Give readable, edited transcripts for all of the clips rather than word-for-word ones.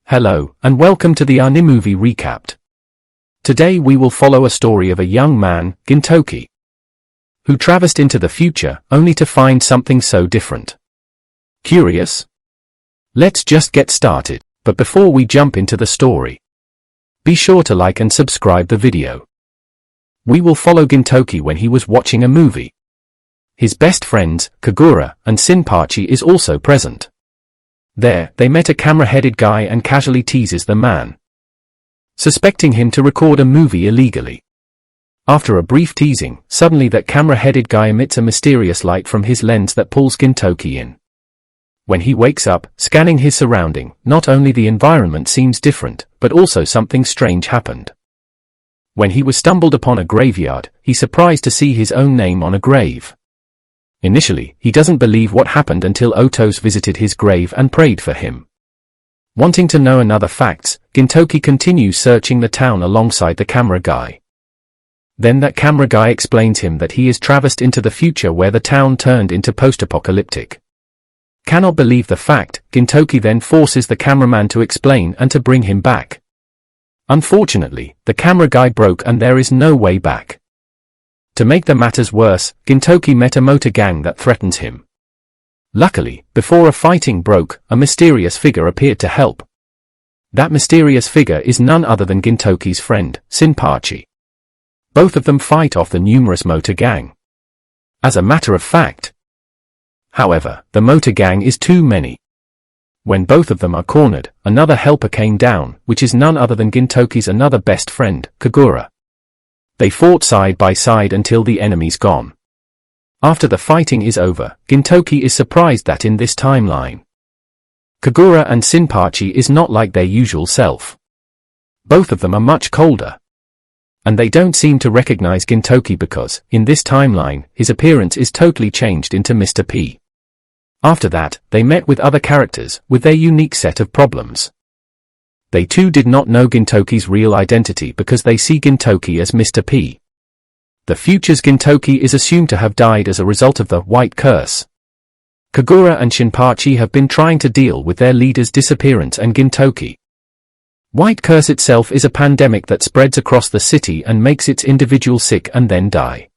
Hello, and welcome to the Anime Movie Recapped. Today we will follow a story of a young man, Gintoki, who traversed into the future only to find something so different. Curious? Let's just get started, but before we jump into the story, be sure to like and subscribe the video. We will follow Gintoki when he was watching a movie. His best friends, Kagura and Shinpachi, is also present. There, they met a camera-headed guy and casually teases the man, suspecting him to record a movie illegally. After a brief teasing, suddenly that camera-headed guy emits a mysterious light from his lens that pulls Gintoki in. When he wakes up, scanning his surrounding, not only the environment seems different, but also something strange happened. When he was stumbled upon a graveyard, he's surprised to see his own name on a grave. Initially, he doesn't believe what happened until Otos visited his grave and prayed for him. Wanting to know another facts, Gintoki continues searching the town alongside the camera guy. Then that camera guy explains him that he is traversed into the future where the town turned into post-apocalyptic. Cannot believe the fact, Gintoki then forces the cameraman to explain and to bring him back. Unfortunately, the camera guy broke and there is no way back. To make the matters worse, Gintoki met a motor gang that threatens him. Luckily, before a fighting broke, a mysterious figure appeared to help. That mysterious figure is none other than Gintoki's friend, Shinpachi. Both of them fight off the numerous motor gang. As a matter of fact, however, the motor gang is too many. When both of them are cornered, another helper came down, which is none other than Gintoki's another best friend, Kagura. They fought side by side until the enemy's gone. After the fighting is over, Gintoki is surprised that in this timeline, Kagura and Shinpachi is not like their usual self. Both of them are much colder. And they don't seem to recognize Gintoki because, in this timeline, his appearance is totally changed into Mr. P. After that, they met with other characters, with their unique set of problems. They too did not know Gintoki's real identity because they see Gintoki as Mr. P. The future's Gintoki is assumed to have died as a result of the White Curse. Kagura and Shinpachi have been trying to deal with their leader's disappearance and Gintoki. White Curse itself is a pandemic that spreads across the city and makes its individual sick and then die.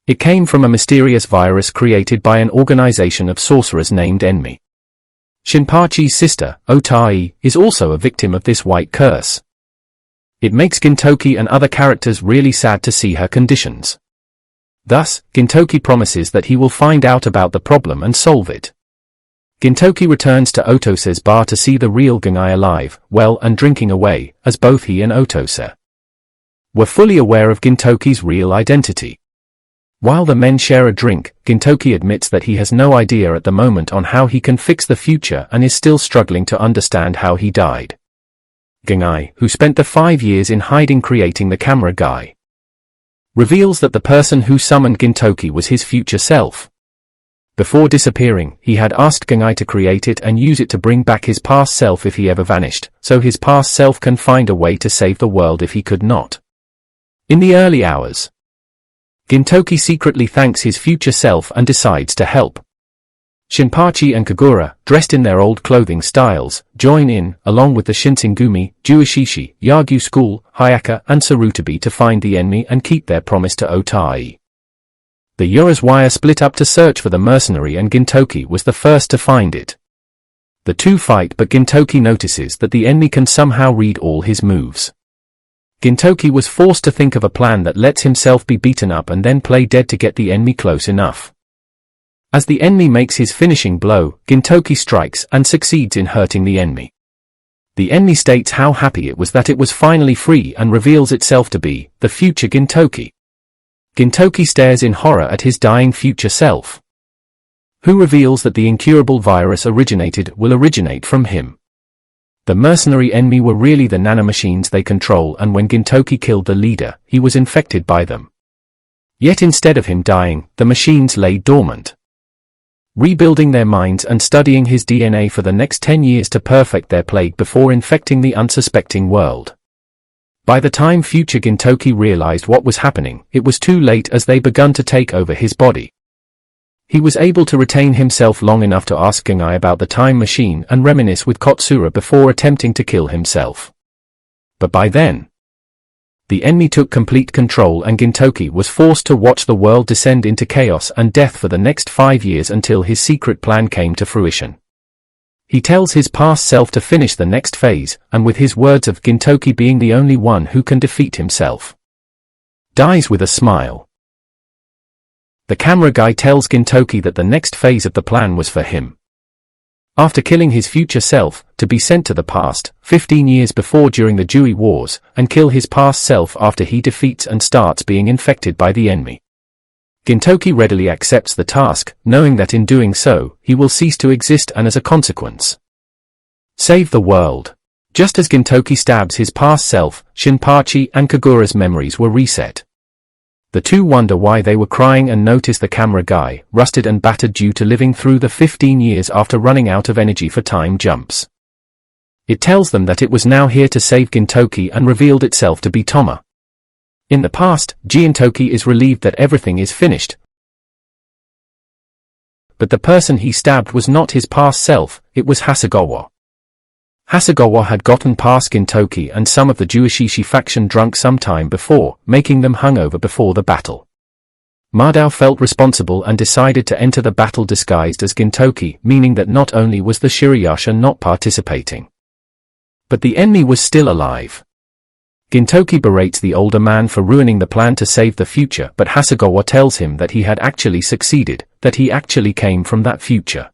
It came from a mysterious virus created by an organization of sorcerers named Enmi. Shinpachi's sister, Otai, is also a victim of this White Curse. It makes Gintoki and other characters really sad to see her conditions. Thus, Gintoki promises that he will find out about the problem and solve it. Gintoki returns to Otose bar to see the real Gengai alive, well and drinking away, as both he and Otose were fully aware of Gintoki's real identity. While the men share a drink, Gintoki admits that he has no idea at the moment on how he can fix the future and is still struggling to understand how he died. Gengai, who spent the 5 years in hiding creating the camera guy, reveals that the person who summoned Gintoki was his future self. Before disappearing, he had asked Gengai to create it and use it to bring back his past self if he ever vanished, so his past self can find a way to save the world if he could not. In the early hours, Gintoki secretly thanks his future self and decides to help. Shinpachi and Kagura, dressed in their old clothing styles, join in, along with the Shinsengumi, Juishishi, Yagyu School, Hayaka and Sarutobi to find the enemy and keep their promise to Otai. The Uraswire split up to search for the mercenary and Gintoki was the first to find it. The two fight but Gintoki notices that the enemy can somehow read all his moves. Gintoki was forced to think of a plan that lets himself be beaten up and then play dead to get the enemy close enough. As the enemy makes his finishing blow, Gintoki strikes and succeeds in hurting the enemy. The enemy states how happy it was that it was finally free and reveals itself to be the future Gintoki. Gintoki stares in horror at his dying future self, who reveals that the incurable virus will originate from him. The mercenary enemy were really the nanomachines they control, and when Gintoki killed the leader, he was infected by them. Yet instead of him dying, the machines lay dormant, rebuilding their minds and studying his DNA for the next 10 years to perfect their plague before infecting the unsuspecting world. By the time future Gintoki realized what was happening, it was too late as they begun to take over his body. He was able to retain himself long enough to ask Gengai about the time machine and reminisce with Kotsura before attempting to kill himself. But by then, the enemy took complete control and Gintoki was forced to watch the world descend into chaos and death for the next 5 years until his secret plan came to fruition. He tells his past self to finish the next phase, and with his words of Gintoki being the only one who can defeat himself, dies with a smile. The camera guy tells Gintoki that the next phase of the plan was for him, after killing his future self, to be sent to the past, 15 years before during the Jui Wars, and kill his past self after he defeats and starts being infected by the enemy. Gintoki readily accepts the task, knowing that in doing so, he will cease to exist and as a consequence, save the world. Just as Gintoki stabs his past self, Shinpachi and Kagura's memories were reset. The two wonder why they were crying and notice the camera guy, rusted and battered due to living through the 15 years after running out of energy for time jumps. It tells them that it was now here to save Gintoki and revealed itself to be Toma. In the past, Gintoki is relieved that everything is finished. But the person he stabbed was not his past self, it was Hasegawa. Hasegawa had gotten past Gintoki and some of the Juishishi faction drunk some time before, making them hungover before the battle. Madao felt responsible and decided to enter the battle disguised as Gintoki, meaning that not only was the Shirayasha not participating, but the enemy was still alive. Gintoki berates the older man for ruining the plan to save the future, but Hasegawa tells him that he had actually succeeded, that he actually came from that future.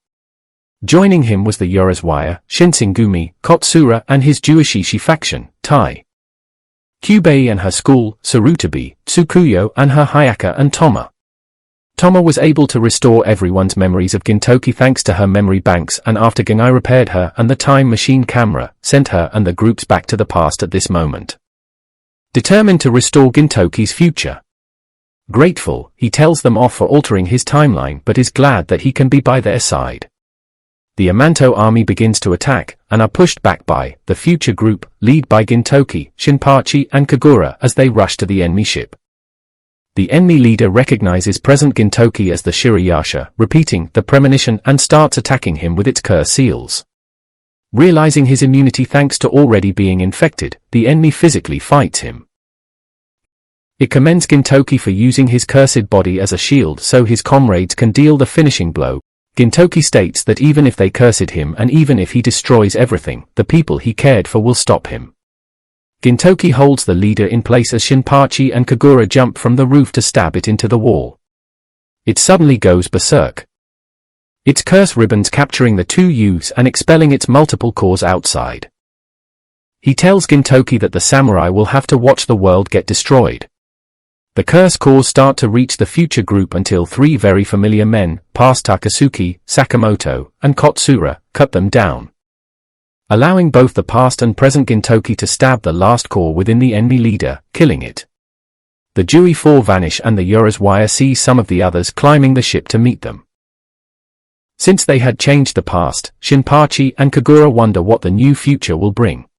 Joining him was the Urasawa, Shinsengumi, Kotsura and his Juishishi faction, Tai Kyubei and her school, Sarutobi, Tsukuyo and her Hayaka and Toma. Toma was able to restore everyone's memories of Gintoki thanks to her memory banks, and after Gengai repaired her and the time machine camera, sent her and the groups back to the past at this moment, determined to restore Gintoki's future. Grateful, he tells them off for altering his timeline but is glad that he can be by their side. The Amanto army begins to attack, and are pushed back by the future group, led by Gintoki, Shinpachi and Kagura as they rush to the enemy ship. The enemy leader recognizes present Gintoki as the Shirayasha, repeating the premonition and starts attacking him with its curse seals. Realizing his immunity thanks to already being infected, the enemy physically fights him. It commends Gintoki for using his cursed body as a shield so his comrades can deal the finishing blow. Gintoki states that even if they cursed him and even if he destroys everything, the people he cared for will stop him. Gintoki holds the leader in place as Shinpachi and Kagura jump from the roof to stab it into the wall. It suddenly goes berserk, its curse ribbons capturing the two youths and expelling its multiple cores outside. He tells Gintoki that the samurai will have to watch the world get destroyed. The curse cores start to reach the future group until three very familiar men, past Takasuki, Sakamoto, and Kotsura, cut them down, allowing both the past and present Gintoki to stab the last core within the enemy leader, killing it. The Jui 4 vanish and the Urasawa see some of the others climbing the ship to meet them. Since they had changed the past, Shinpachi and Kagura wonder what the new future will bring.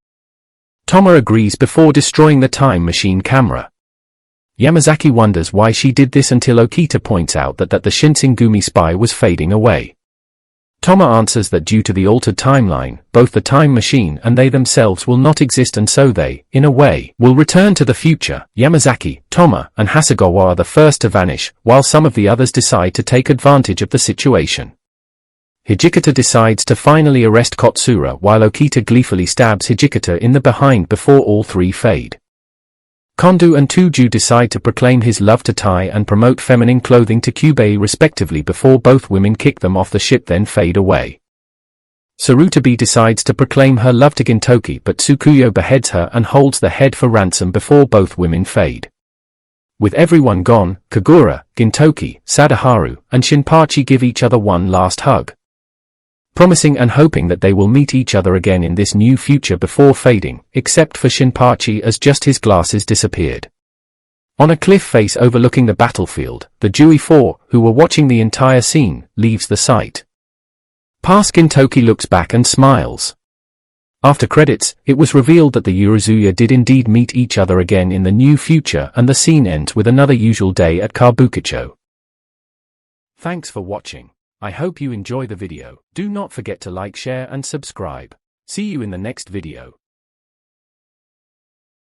Toma agrees before destroying the time machine camera. Yamazaki wonders why she did this until Okita points out that the Shinsengumi spy was fading away. Toma answers that due to the altered timeline, both the time machine and they themselves will not exist and so they, in a way, will return to the future. Yamazaki, Toma, and Hasegawa are the first to vanish, while some of the others decide to take advantage of the situation. Hijikata decides to finally arrest Kotsura while Okita gleefully stabs Hijikata in the behind before all three fade. Kondo and Tuju decide to proclaim his love to Tai and promote feminine clothing to Kyubei respectively before both women kick them off the ship then fade away. Sarutobi decides to proclaim her love to Gintoki but Tsukuyo beheads her and holds the head for ransom before both women fade. With everyone gone, Kagura, Gintoki, Sadaharu, and Shinpachi give each other one last hug, promising and hoping that they will meet each other again in this new future before fading, except for Shinpachi as just his glasses disappeared. On a cliff face overlooking the battlefield, the Jui 4, who were watching the entire scene, leaves the site. Past Gintoki looks back and smiles. After credits, it was revealed that the Urasawa did indeed meet each other again in the new future and the scene ends with another usual day at Kabukicho. Thanks for watching. I hope you enjoy the video. Do not forget to like, share and subscribe. See you in the next video.